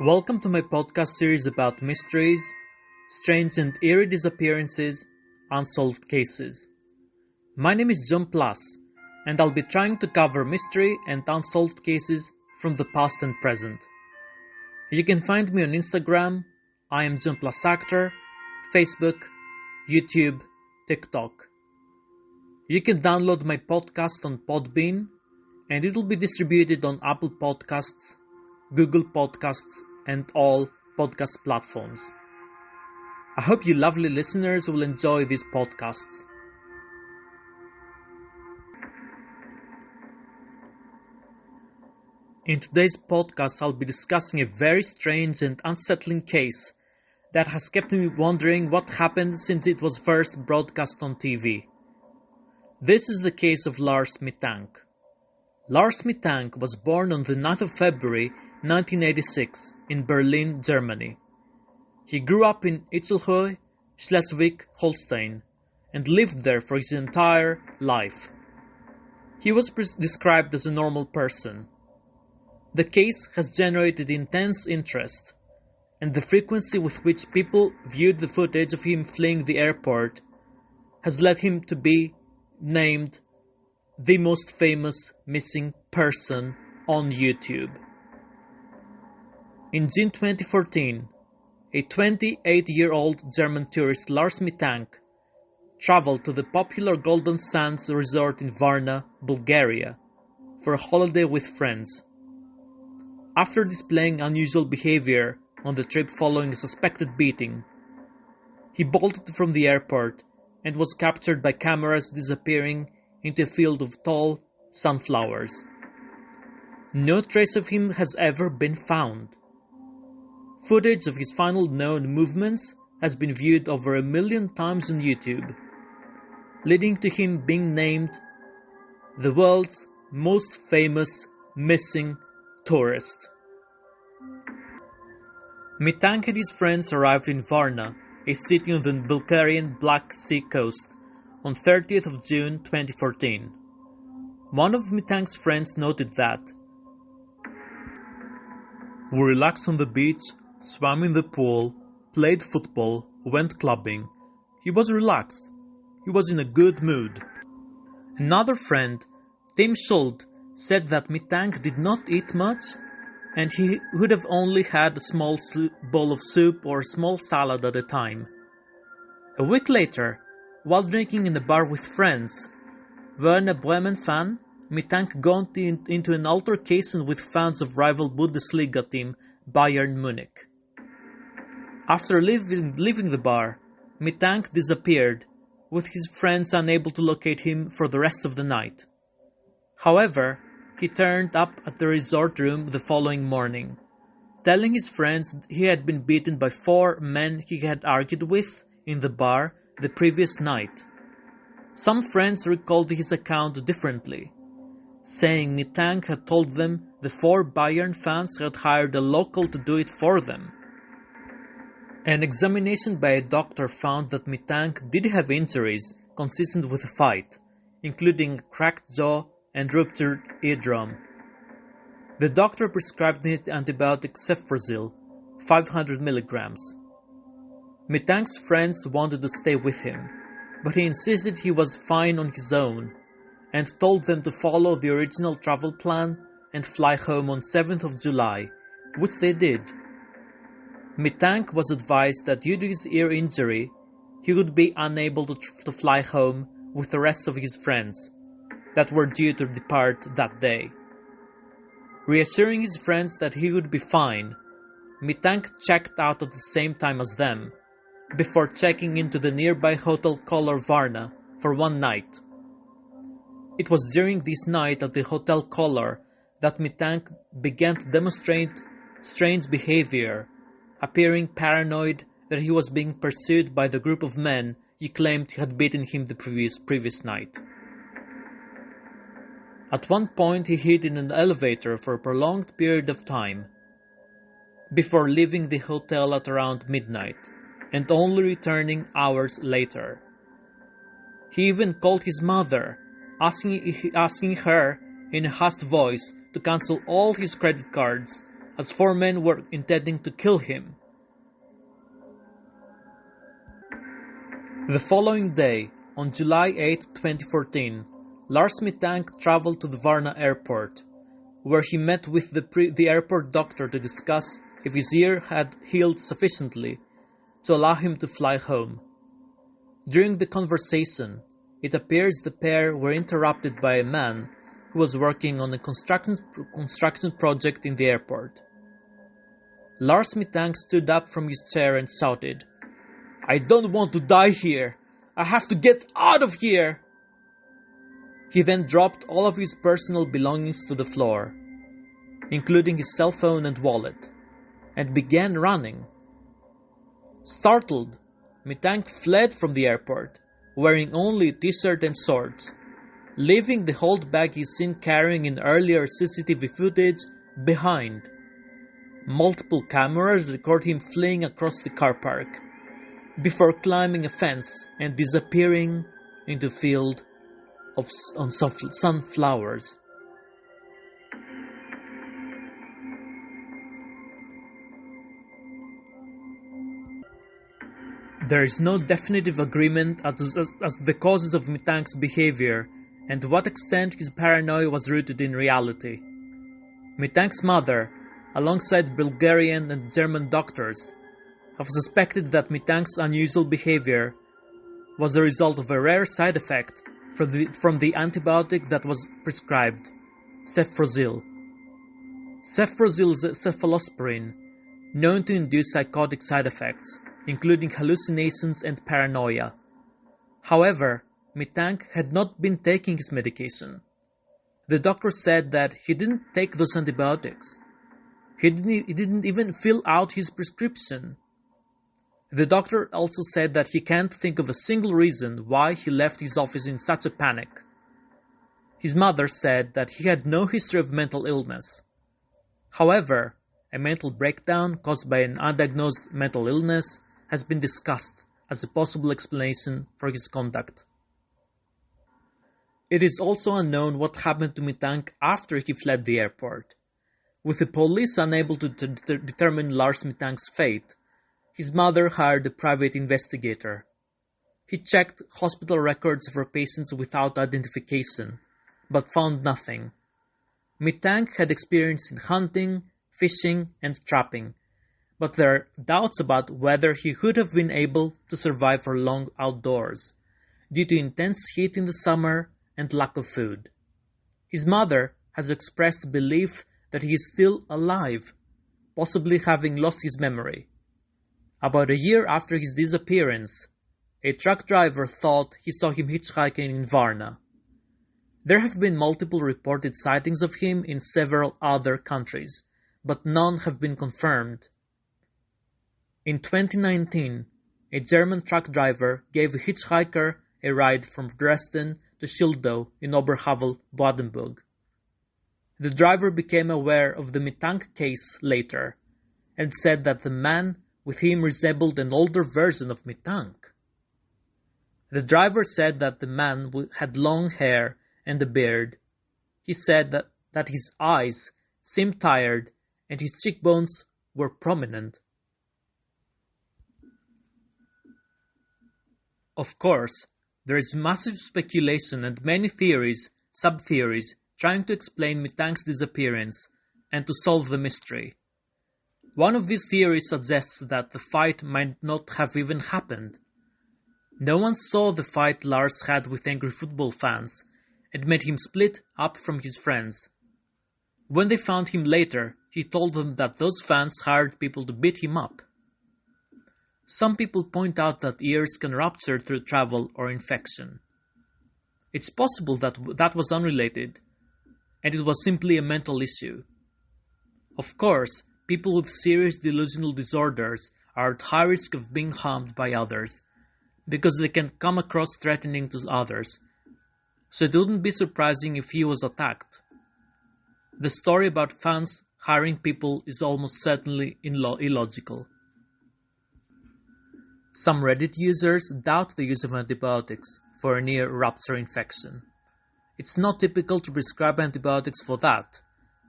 Welcome to my podcast series about mysteries, strange and eerie disappearances, unsolved cases. My name is John Plus, and I'll be trying to cover mystery and unsolved cases from the past and present. You can find me on Instagram, I am John Plus Actor, Facebook, YouTube, TikTok. You can download my podcast on Podbean, and it will be distributed on Apple Podcasts, Google Podcasts, and all podcast platforms. I hope you lovely listeners will enjoy these podcasts. In today's podcast, I'll be discussing a very strange and unsettling case that has kept me wondering what happened since it was first broadcast on TV. This is the case of Lars Mittank. Lars Mittank was born on the 9th of February 1986 in Berlin, Germany. He grew up in Itzelhoe, Schleswig-Holstein, and lived there for his entire life. He was described as a normal person. The case has generated intense interest, and the frequency with which people viewed the footage of him fleeing the airport has led him to be named the most famous missing person on YouTube. In June 2014, a 28-year-old German tourist, Lars Mittank, traveled to the popular Golden Sands resort in Varna, Bulgaria, for a holiday with friends. After displaying unusual behavior on the trip following a suspected beating, he bolted from the airport and was captured by cameras disappearing into a field of tall sunflowers. No trace of him has ever been found. Footage of his final known movements has been viewed over 1 million times on YouTube, leading to him being named the world's most famous missing tourist. Mittank and his friends arrived in Varna, a city on the Bulgarian Black Sea coast, on 30th of June 2014. One of Mittank's friends noted that "We relaxed on the beach, swam in the pool, played football, went clubbing. He was relaxed. He was in a good mood." Another friend, Tim Schuld, said that Mittank did not eat much and he would have only had a small bowl of soup or a small salad at a time. A week later, while drinking in a bar with friends, Werner Bremen fan, Mittank got into an altercation with fans of rival Bundesliga team Bayern Munich. After leaving the bar, Mittank disappeared, with his friends unable to locate him for the rest of the night. However, he turned up at the resort room the following morning, telling his friends he had been beaten by 4 men he had argued with in the bar the previous night. Some friends recalled his account differently, saying Mittank had told them the 4 Bayern fans had hired a local to do it for them. An examination by a doctor found that Mittank did have injuries consistent with a fight, including a cracked jaw and ruptured eardrum. The doctor prescribed him antibiotic cefprozil, 500 milligrams. Mittank's friends wanted to stay with him, but he insisted he was fine on his own, and told them to follow the original travel plan and fly home on 7th of July, which they did. Mittank was advised that due to his ear injury, he would be unable to fly home with the rest of his friends that were due to depart that day. Reassuring his friends that he would be fine, Mittank checked out at the same time as them, before checking into the nearby Hotel Color Varna for one night. It was during this night at the Hotel Color that Mittank began to demonstrate strange behavior, appearing paranoid that he was being pursued by the group of men he claimed had beaten him the previous night. At one point he hid in an elevator for a prolonged period of time, before leaving the hotel at around midnight, and only returning hours later. He even called his mother, asking her in a hushed voice to cancel all his credit cards as 4 men were intending to kill him. The following day, on July 8, 2014, Lars Mittank traveled to the Varna airport, where he met with the airport doctor to discuss if his ear had healed sufficiently to allow him to fly home. During the conversation, it appears the pair were interrupted by a man who was working on a construction project in the airport. Lars Mittank stood up from his chair and shouted, "I don't want to die here! I have to get out of here!" He then dropped all of his personal belongings to the floor, including his cell phone and wallet, and began running. Startled, Mittank fled from the airport, wearing only a t-shirt and shorts, leaving the hold bag he's seen carrying in earlier CCTV footage behind. Multiple cameras record him fleeing across the car park, before climbing a fence and disappearing into a field of sunflowers. There is no definitive agreement as to the causes of Mittank's behavior and to what extent his paranoia was rooted in reality. Mittank's mother, alongside Bulgarian and German doctors, have suspected that Mittank's unusual behavior was the result of a rare side effect from the antibiotic that was prescribed, cefprozil. Cefprozil is a cephalosporin, known to induce psychotic side effects, including hallucinations and paranoia. However, Mittank had not been taking his medication. The doctor said that he didn't take those antibiotics. He didn't even fill out his prescription. The doctor also said that he can't think of a single reason why he left his office in such a panic. His mother said that he had no history of mental illness. However, a mental breakdown caused by an undiagnosed mental illness has been discussed as a possible explanation for his conduct. It is also unknown what happened to Mittank after he fled the airport. With the police unable to determine Lars Mittank's fate, his mother hired a private investigator. He checked hospital records for patients without identification, but found nothing. Mittank had experience in hunting, fishing, and trapping, but there are doubts about whether he would have been able to survive for long outdoors, due to intense heat in the summer and lack of food. His mother has expressed belief that he is still alive, possibly having lost his memory. About a year after his disappearance, a truck driver thought he saw him hitchhiking in Varna. There have been multiple reported sightings of him in several other countries, but none have been confirmed. In 2019, a German truck driver gave a hitchhiker a ride from Dresden to Schildow in Oberhavel, Badenburg. The driver became aware of the Mittank case later and said that the man with him resembled an older version of Mittank. The driver said that the man had long hair and a beard. He said that his eyes seemed tired and his cheekbones were prominent. Of course, there is massive speculation and many theories, sub-theories, trying to explain Mittank's disappearance and to solve the mystery. One of these theories suggests that the fight might not have even happened. No one saw the fight Lars had with angry football fans and made him split up from his friends. When they found him later, he told them that those fans hired people to beat him up. Some people point out that ears can rupture through travel or infection. It's possible that that was unrelated, and it was simply a mental issue. Of course, people with serious delusional disorders are at high risk of being harmed by others, because they can come across threatening to others, so it wouldn't be surprising if he was attacked. The story about fans hiring people is almost certainly illogical. Some Reddit users doubt the use of antibiotics for an ear rupture infection. It's not typical to prescribe antibiotics for that,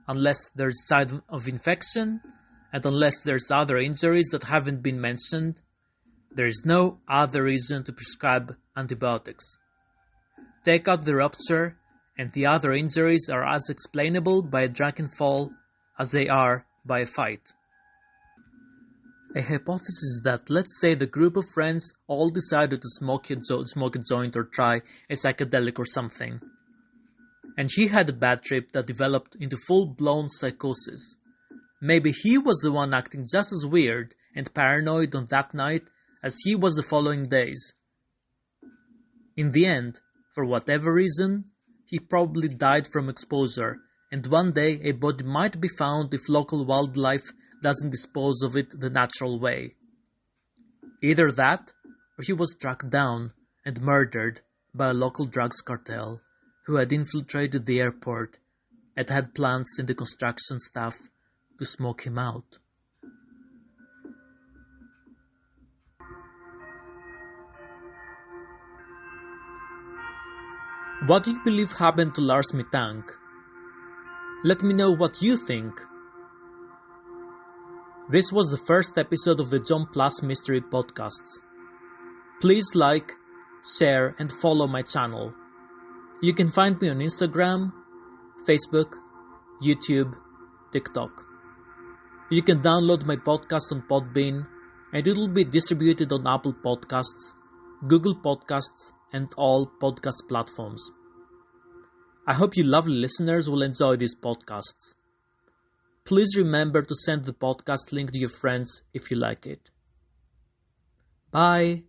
unless there's sign of infection, and unless there's other injuries that haven't been mentioned, there is no other reason to prescribe antibiotics. Take out the rupture, and the other injuries are as explainable by a drunken fall as they are by a fight. A hypothesis is that, let's say, the group of friends all decided to smoke a joint or try a psychedelic or something, and he had a bad trip that developed into full-blown psychosis. Maybe he was the one acting just as weird and paranoid on that night as he was the following days. In the end, for whatever reason, he probably died from exposure, and one day a body might be found if local wildlife doesn't dispose of it the natural way. Either that, or he was tracked down and murdered by a local drugs cartel who had infiltrated the airport and had plans in the construction staff to smoke him out. What do you believe happened to Lars Mittank? Let me know what you think. This was the first episode of the John Plus Mystery Podcasts. Please like, share, and follow my channel. You can find me on Instagram, Facebook, YouTube, TikTok. You can download my podcast on Podbean, and it will be distributed on Apple Podcasts, Google Podcasts, and all podcast platforms. I hope you lovely listeners will enjoy these podcasts. Please remember to send the podcast link to your friends if you like it. Bye!